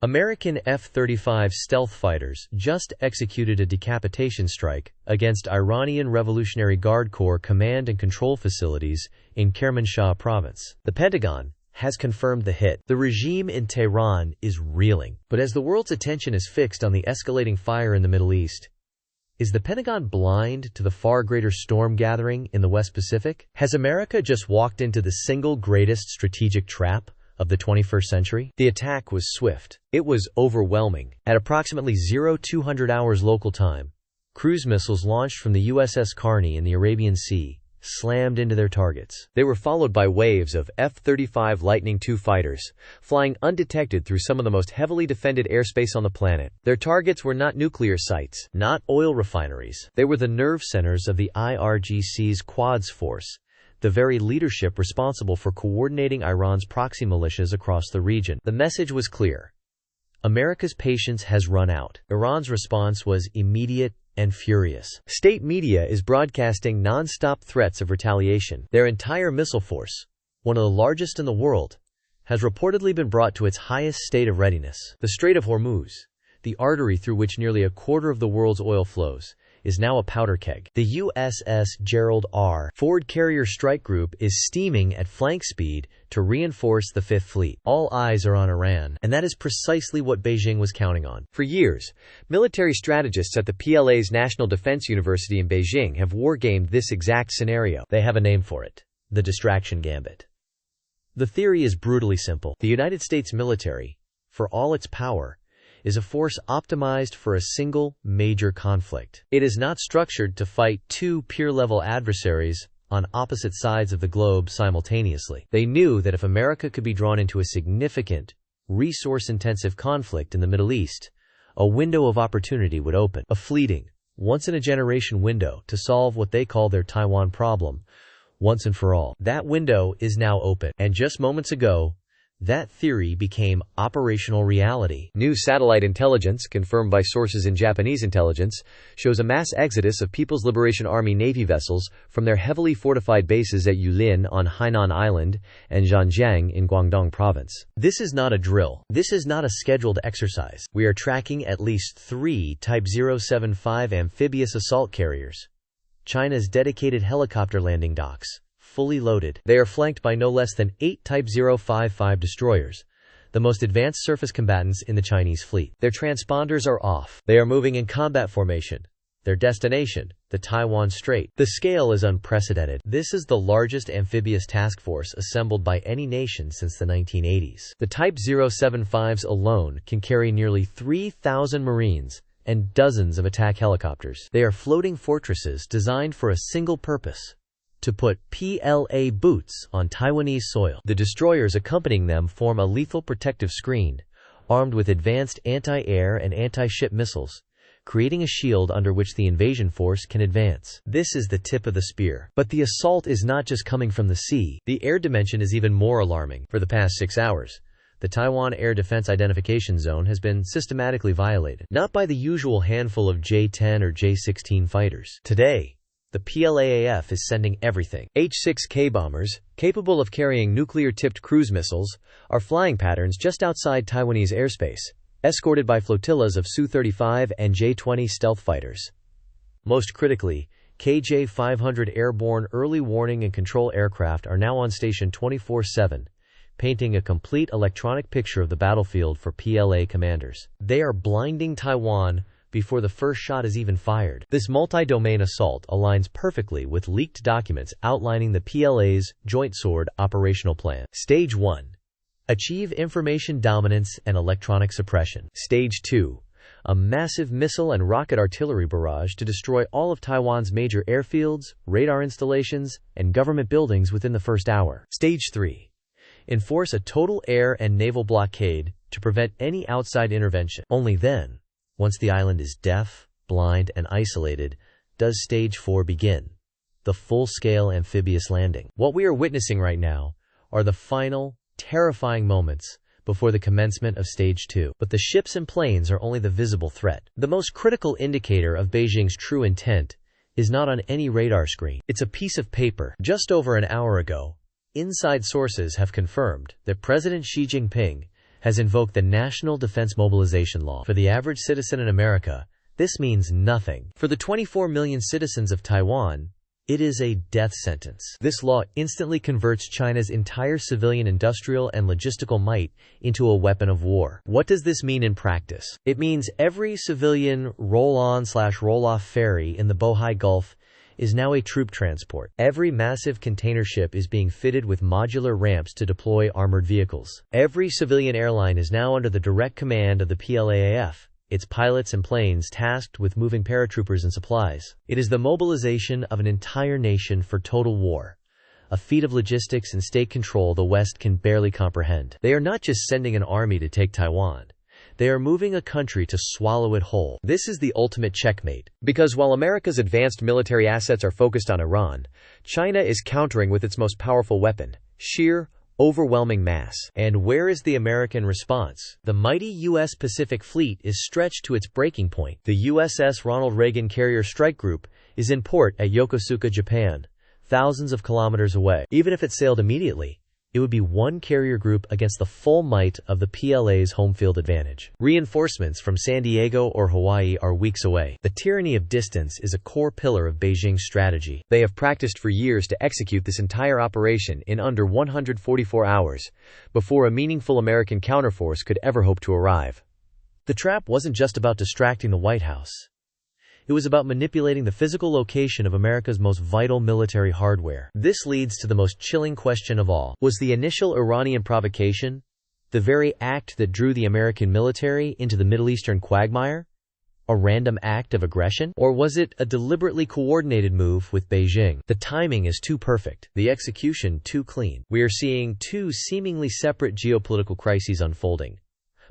American F-35 stealth fighters just executed a decapitation strike against Iranian Revolutionary Guard Corps command and control facilities in Kermanshah province. The Pentagon has confirmed the hit. The regime in Tehran is reeling. But as the world's attention is fixed on the escalating fire in the Middle East, is the Pentagon blind to the far greater storm gathering in the West Pacific? Has America just walked into the single greatest strategic trap of the 21st century? The attack was swift. It was overwhelming. At approximately 0200 hours local time, cruise missiles launched from the USS Carney in the Arabian Sea slammed into their targets. They were followed by waves of F-35 Lightning II fighters, flying undetected through some of the most heavily defended airspace on the planet. Their targets were not nuclear sites, not oil refineries. They were the nerve centers of the IRGC's Quds Force, the very leadership responsible for coordinating Iran's proxy militias across the region. The message was clear. America's patience has run out. Iran's response was immediate and furious. State media is broadcasting non-stop threats of retaliation. Their entire missile force, one of the largest in the world, has reportedly been brought to its highest state of readiness. The Strait of Hormuz, the artery through which nearly a quarter of the world's oil flows, is now a powder keg. The USS Gerald R. Ford carrier strike group is steaming at flank speed to reinforce the Fifth Fleet. All eyes are on Iran, and that is precisely what Beijing was counting on. For years, military strategists at the PLA's National Defense University in Beijing have wargamed this exact scenario. They have a name for it: the distraction gambit. The theory is brutally simple. The United States military, for all its power, is a force optimized for a single major conflict. It is not structured to fight two peer-level adversaries on opposite sides of the globe simultaneously. They knew that if America could be drawn into a significant, resource-intensive conflict in the Middle East, a window of opportunity would open. A fleeting, once-in-a-generation window to solve what they call their Taiwan problem, once and for all. That window is now open, and just moments ago, that theory became operational reality. New satellite intelligence, confirmed by sources in Japanese intelligence, shows a mass exodus of People's Liberation Army Navy vessels from their heavily fortified bases at Yulin on Hainan Island and Zhanjiang in Guangdong Province. This is not a drill. This is not a scheduled exercise. We are tracking at least 3 Type 075 amphibious assault carriers, China's dedicated helicopter landing docks, fully loaded. They are flanked by no less than 8 Type 055 destroyers, the most advanced surface combatants in the Chinese fleet. Their transponders are off. They are moving in combat formation. Their destination, the Taiwan Strait. The scale is unprecedented. This is the largest amphibious task force assembled by any nation since the 1980s. The Type 075s alone can carry nearly 3,000 Marines and dozens of attack helicopters. They are floating fortresses designed for a single purpose: to put PLA boots on Taiwanese soil. The destroyers accompanying them form a lethal protective screen, armed with advanced anti-air and anti-ship missiles, creating a shield under which the invasion force can advance. This is the tip of the spear. But the assault is not just coming from the sea. The air dimension is even more alarming. For the past 6 hours, the Taiwan Air Defense Identification Zone has been systematically violated, not by the usual handful of J-10 or J-16 fighters. Today, the PLAAF is sending everything. H-6K bombers, capable of carrying nuclear-tipped cruise missiles, are flying patterns just outside Taiwanese airspace, escorted by flotillas of Su-35 and J-20 stealth fighters. Most critically, KJ-500 airborne early warning and control aircraft are now on station 24/7, painting a complete electronic picture of the battlefield for PLA commanders. They are blinding Taiwan before the first shot is even fired. This multi-domain assault aligns perfectly with leaked documents outlining the PLA's Joint Sword operational plan. Stage 1. Achieve information dominance and electronic suppression. Stage 2. A massive missile and rocket artillery barrage to destroy all of Taiwan's major airfields, radar installations, and government buildings within the first hour. Stage 3. Enforce a total air and naval blockade to prevent any outside intervention. Only then, once the island is deaf, blind, and isolated, does Stage 4 begin, the full-scale amphibious landing. What we are witnessing right now are the final, terrifying moments before the commencement of Stage 2. But the ships and planes are only the visible threat. The most critical indicator of Beijing's true intent is not on any radar screen. It's a piece of paper. Just over an hour ago, inside sources have confirmed that President Xi Jinping has invoked the National Defense Mobilization Law. For the average citizen in America, this means nothing. For the 24 million citizens of Taiwan, it is a death sentence. This law instantly converts China's entire civilian industrial and logistical might into a weapon of war. What does this mean in practice? It means every civilian roll-on/roll-off ferry in the Bohai Gulf is now a troop transport. Every massive container ship is being fitted with modular ramps to deploy armored vehicles. Every civilian airline is now under the direct command of the PLAAF, its pilots and planes tasked with moving paratroopers and supplies. It is the mobilization of an entire nation for total war, a feat of logistics and state control the West can barely comprehend. They are not just sending an army to take Taiwan. They are moving a country to swallow it whole. This is the ultimate checkmate. Because while America's advanced military assets are focused on Iran, China is countering with its most powerful weapon, sheer, overwhelming mass. And where is the American response? The mighty U.S. Pacific Fleet is stretched to its breaking point. The USS Ronald Reagan Carrier Strike Group is in port at Yokosuka, Japan, thousands of kilometers away. Even if it sailed immediately, it would be one carrier group against the full might of the PLA's home field advantage. Reinforcements from San Diego or Hawaii are weeks away. The tyranny of distance is a core pillar of Beijing's strategy. They have practiced for years to execute this entire operation in under 144 hours, before a meaningful American counterforce could ever hope to arrive. The trap wasn't just about distracting the White House. It was about manipulating the physical location of America's most vital military hardware. This leads to the most chilling question of all. Was the initial Iranian provocation the very act that drew the American military into the Middle Eastern quagmire? A random act of aggression? Or was it a deliberately coordinated move with Beijing? The timing is too perfect, the execution too clean. We are seeing two seemingly separate geopolitical crises unfolding.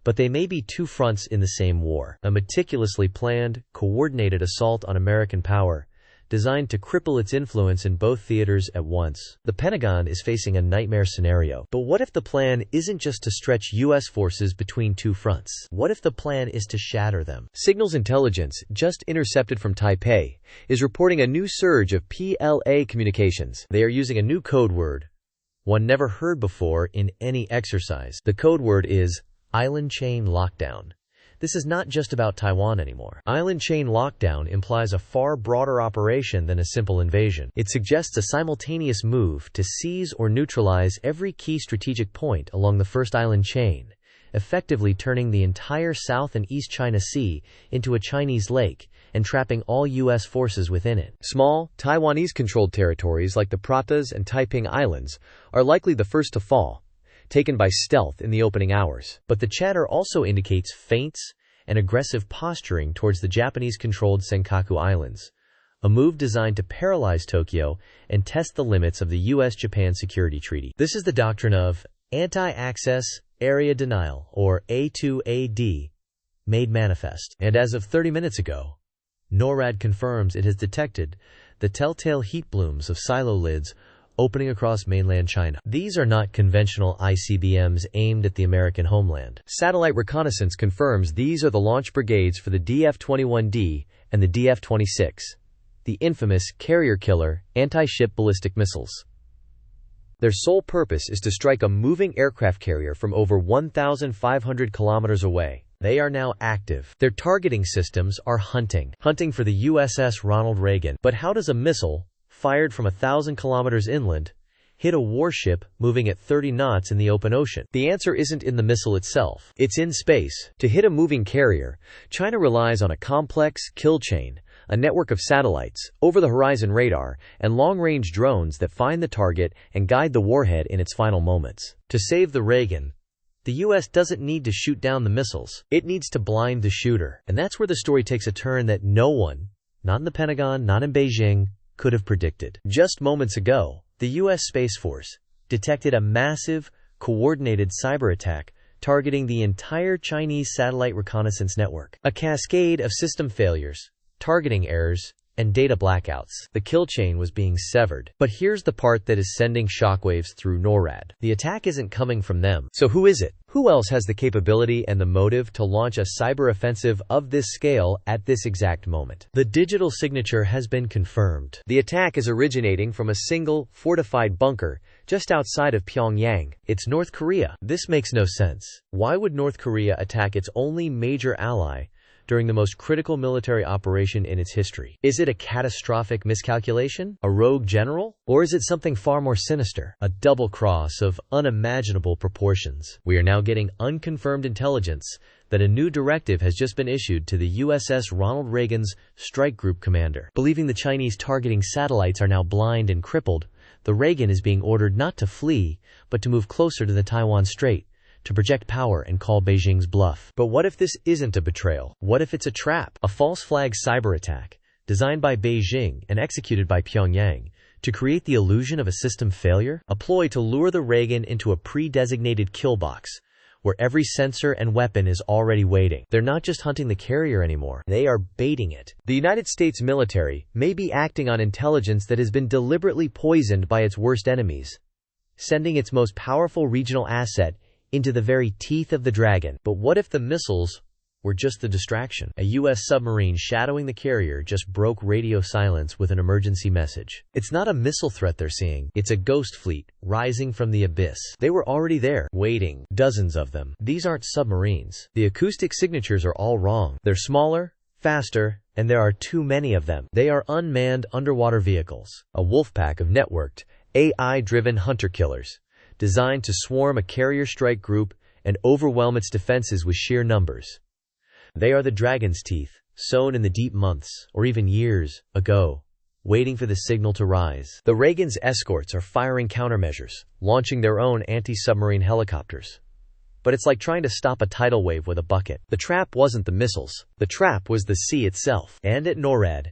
But they may be two fronts in the same war. A meticulously planned, coordinated assault on American power, designed to cripple its influence in both theaters at once. The Pentagon is facing a nightmare scenario. But what if the plan isn't just to stretch U.S. forces between two fronts? What if the plan is to shatter them? Signals Intelligence, just intercepted from Taipei, is reporting a new surge of PLA communications. They are using a new code word, one never heard before in any exercise. The code word is Island Chain Lockdown. This is not just about Taiwan anymore. Island Chain Lockdown implies a far broader operation than a simple invasion. It suggests a simultaneous move to seize or neutralize every key strategic point along the first island chain, effectively turning the entire South and East China Sea into a Chinese lake and trapping all U.S. forces within it. Small, Taiwanese-controlled territories like the Pratas and Taiping Islands are likely the first to fall, taken by stealth in the opening hours. But the chatter also indicates feints and aggressive posturing towards the Japanese-controlled Senkaku Islands, a move designed to paralyze Tokyo and test the limits of the U.S.-Japan Security Treaty. This is the doctrine of anti-access area denial, or A2AD, made manifest. And as of 30 minutes ago, NORAD confirms it has detected the telltale heat blooms of silo lids opening across mainland China. These are not conventional ICBMs aimed at the American homeland. Satellite reconnaissance confirms these are the launch brigades for the DF-21D and the DF-26, the infamous carrier-killer anti-ship ballistic missiles. Their sole purpose is to strike a moving aircraft carrier from over 1,500 kilometers away. They are now active. Their targeting systems are hunting for the USS Ronald Reagan. But how does a missile, fired from 1,000 kilometers inland, hit a warship moving at 30 knots in the open ocean? The answer isn't in the missile itself. It's in space. To hit a moving carrier, China relies on a complex kill chain, a network of satellites, over-the-horizon radar, and long-range drones that find the target and guide the warhead in its final moments. To save the Reagan, the U.S. doesn't need to shoot down the missiles. It needs to blind the shooter. And that's where the story takes a turn that no one, not in the Pentagon, not in Beijing, could have predicted. Just moments ago, the U.S. Space Force detected a massive, coordinated cyber attack targeting the entire Chinese satellite reconnaissance network. A cascade of system failures, targeting errors, and data blackouts. The kill chain was being severed. But here's the part that is sending shockwaves through NORAD. The attack isn't coming from them. So who is it? Who else has the capability and the motive to launch a cyber offensive of this scale at this exact moment? The digital signature has been confirmed. The attack is originating from a single, fortified bunker just outside of Pyongyang. It's North Korea. This makes no sense. Why would North Korea attack its only major ally during the most critical military operation in its history? Is it a catastrophic miscalculation? A rogue general? Or is it something far more sinister? A double cross of unimaginable proportions. We are now getting unconfirmed intelligence that a new directive has just been issued to the USS Ronald Reagan's Strike Group commander. Believing the Chinese targeting satellites are now blind and crippled, the Reagan is being ordered not to flee, but to move closer to the Taiwan Strait, to project power and call Beijing's bluff. But what if this isn't a betrayal? What if it's a trap? A false flag cyber attack, designed by Beijing and executed by Pyongyang, to create the illusion of a system failure? A ploy to lure the Reagan into a pre-designated kill box, where every sensor and weapon is already waiting. They're not just hunting the carrier anymore, they are baiting it. The United States military may be acting on intelligence that has been deliberately poisoned by its worst enemies, sending its most powerful regional asset into the very teeth of the dragon. But what if the missiles were just the distraction? A U.S. submarine shadowing the carrier just broke radio silence with an emergency message. It's not a missile threat they're seeing, it's a ghost fleet rising from the abyss. They were already there, waiting, dozens of them. These aren't submarines. The acoustic signatures are all wrong. They're smaller, faster, and there are too many of them. They are unmanned underwater vehicles, a wolfpack of networked, AI-driven hunter-killers, designed to swarm a carrier strike group and overwhelm its defenses with sheer numbers. They are the dragon's teeth, sown in the deep months, or even years, ago, waiting for the signal to rise. The Reagan's escorts are firing countermeasures, launching their own anti-submarine helicopters. But it's like trying to stop a tidal wave with a bucket. The trap wasn't the missiles. The trap was the sea itself. And at NORAD,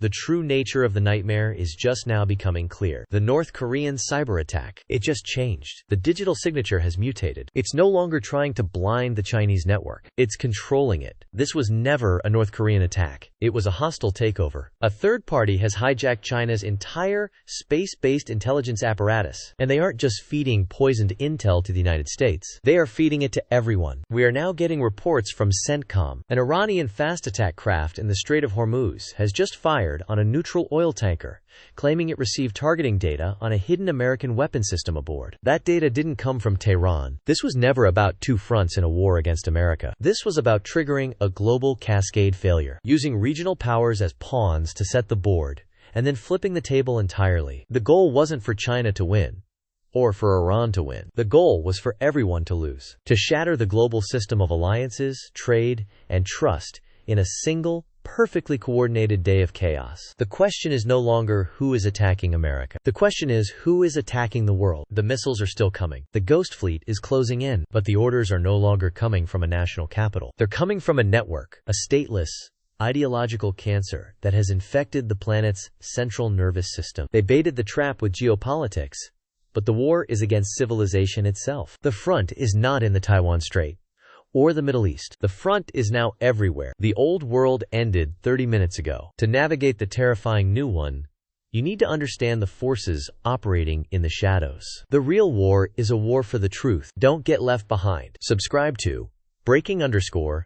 the true nature of the nightmare is just now becoming clear. The North Korean cyber attack. It just changed. The digital signature has mutated. It's no longer trying to blind the Chinese network. It's controlling it. This was never a North Korean attack. It was a hostile takeover. A third party has hijacked China's entire space-based intelligence apparatus. And they aren't just feeding poisoned intel to the United States. They are feeding it to everyone. We are now getting reports from CENTCOM. An Iranian fast attack craft in the Strait of Hormuz has just fired on a neutral oil tanker, claiming it received targeting data on a hidden American weapon system aboard. That data didn't come from Tehran. This was never about two fronts in a war against America. This was about triggering a global cascade failure, using regional powers as pawns to set the board, and then flipping the table entirely. The goal wasn't for China to win, or for Iran to win. The goal was for everyone to lose, to shatter the global system of alliances, trade, and trust in a single, perfectly coordinated day of chaos. The question is no longer who is attacking America. The question is who is attacking the world. The missiles are still coming. The ghost fleet is closing in. But the orders are no longer coming from a national capital. They're coming from a network, a stateless, ideological cancer that has infected the planet's central nervous system. They baited the trap with geopolitics, but the war is against civilization itself. The front is not in the Taiwan Strait or the Middle East. The front is now everywhere. The old world ended 30 minutes ago. To navigate the terrifying new one, you need to understand the forces operating in the shadows. The real war is a war for the truth. Don't get left behind. Subscribe to breaking_the_.